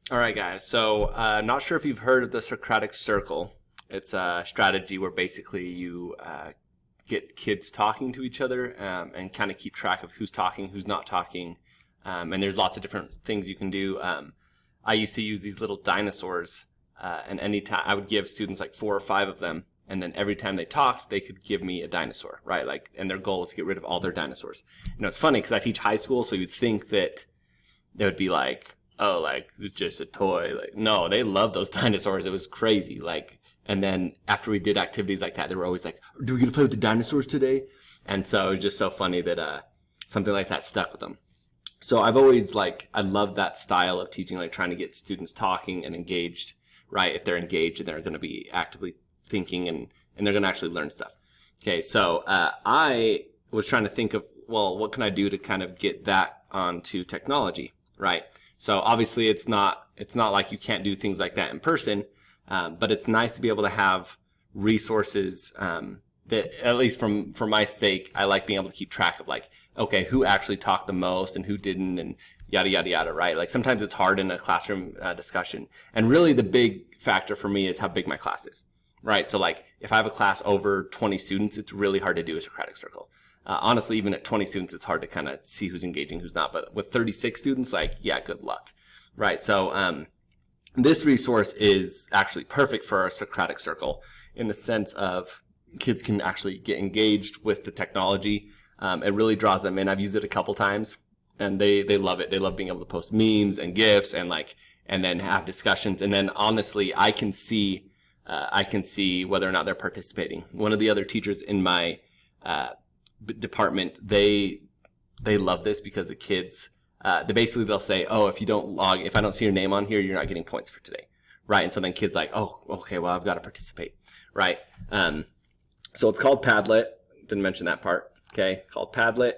All right, guys. So, not sure if you've heard of the Socratic Circle. It's a strategy where basically you get kids talking to each other and kind of keep track of who's talking, who's not talking. And there's lots of different things you can do. I used to use these little dinosaurs, and anytime I would give students like 4 or 5 of them, and then every time they talked, they could give me a dinosaur, right? Like, and their goal was to get rid of all their dinosaurs. It's funny because I teach high school, so you'd think that they would be like, oh, like it's just a toy. Like, no, they love those dinosaurs. It was crazy. Like, and then after we did activities like that, they were always like, "Do we get to play with the dinosaurs today?" And so it was just so funny that something like that stuck with them. So I've always I love that style of teaching, like trying to get students talking and engaged, right? If they're engaged, and they're going to be actively thinking and they're going to actually learn stuff. Okay, so I was trying to think of, well, what can I do to kind of get that onto technology, right? So obviously it's not like you can't do things like that in person, but it's nice to be able to have resources that, at least for my sake, I like being able to keep track of, like, okay, who actually talked the most and who didn't, and yada, yada, yada, right? Like sometimes it's hard in a classroom discussion. And really the big factor for me is how big my class is, right? So like if I have a class over 20 students, it's really hard to do a Socratic Circle. Honestly, even at 20 students, it's hard to kind of see who's engaging, who's not. But with 36 students, like, yeah, good luck, right? So this resource is actually perfect for our Socratic Circle in the sense of kids can actually get engaged with the technology. It really draws them in. I've used it a couple times, and they love it. They love being able to post memes and GIFs and then have discussions. And then honestly, I can see whether or not they're participating. One of the other teachers in my department, they love this because the kids, they'll say, oh, if I don't see your name on here, you're not getting points for today, right? And so then kids like, oh, okay, well, I've got to participate, right? So it's called Padlet. Didn't mention that part. Okay, called Padlet.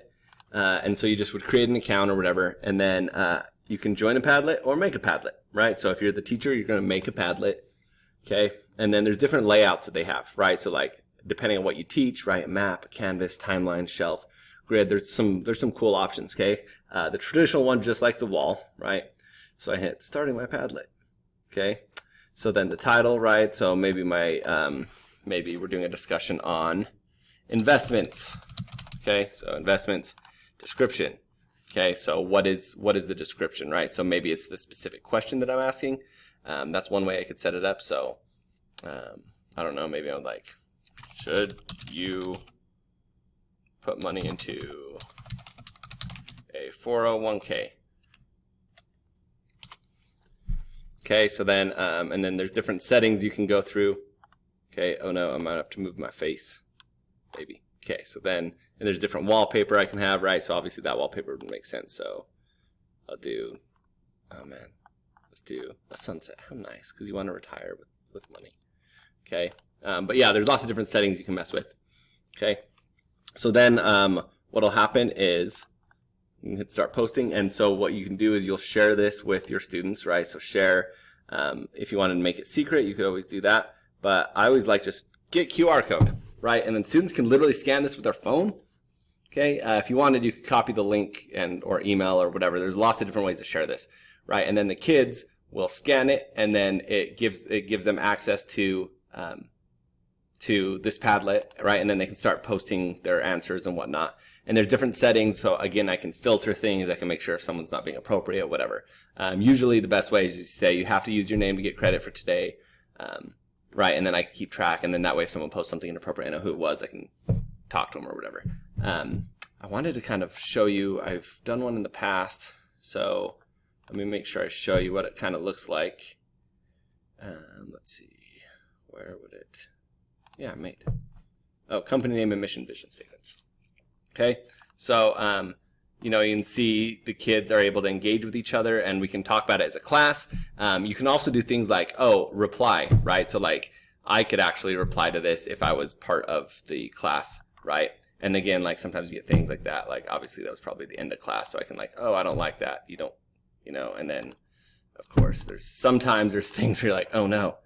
And so you just would create an account or whatever, and then you can join a Padlet or make a Padlet, right? So if you're the teacher, you're going to make a Padlet, okay? And then there's different layouts that they have, right? So like depending on what you teach, right? A map, a canvas, timeline, shelf, grid. There's some cool options, okay? The traditional one, just like the wall, right? So I hit starting my Padlet, okay? So then the title, right? So maybe maybe we're doing a discussion on investments. Okay, so investments, description. Okay, so what is the description, right? So maybe it's the specific question that I'm asking. That's one way I could set it up. So I don't know, maybe I'm like, should you put money into a 401k? Okay, so then and then there's different settings you can go through. Okay, oh no, I might have to move my face, maybe. Okay, so then, and there's different wallpaper I can have, right? So obviously that wallpaper would make sense. So I'll do, oh man, let's do a sunset. How nice, because you want to retire with money. Okay, but yeah, there's lots of different settings you can mess with. Okay, so then what'll happen is you can hit start posting, and so what you can do is you'll share this with your students, right? So share, if you wanted to make it secret, you could always do that. But I always like just get QR code, right? And then students can literally scan this with their phone. Okay, if you wanted, you could copy the link or email or whatever. There's lots of different ways to share this, right? And then the kids will scan it, and then it gives them access to this Padlet, right? And then they can start posting their answers and whatnot. And there's different settings. So again, I can filter things. I can make sure if someone's not being appropriate, whatever. Usually the best way is you say you have to use your name to get credit for today. Right, and then I can keep track, and then that way if someone posts something inappropriate, I know who it was, I can talk to them or whatever. I wanted to kind of show you, I've done one in the past, so let me make sure I show you what it kind of looks like. Let's see, where would it, yeah, made. Oh, company name and mission vision statements. Okay, so you can see the kids are able to engage with each other, and we can talk about it as a class. You can also do things like, oh, reply, right? So like I could actually reply to this if I was part of the class, right? And again, like sometimes you get things like that. Like obviously that was probably the end of class, so I can like, oh, I don't like that. You don't, and then of course sometimes there's things where you're like, oh no,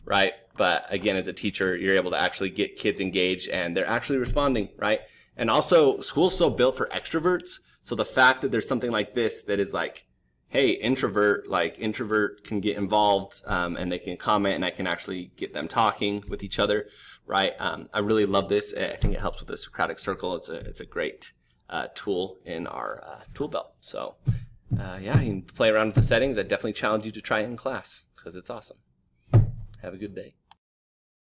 right? But again, as a teacher, you're able to actually get kids engaged and they're actually responding, right? And also school's so built for extroverts. So the fact that there's something like this that is like, hey, introvert can get involved, and they can comment, and I can actually get them talking with each other, right? I really love this. I think it helps with the Socratic Circle. It's a great tool in our tool belt. So yeah, you can play around with the settings. I definitely challenge you to try it in class because it's awesome. Have a good day.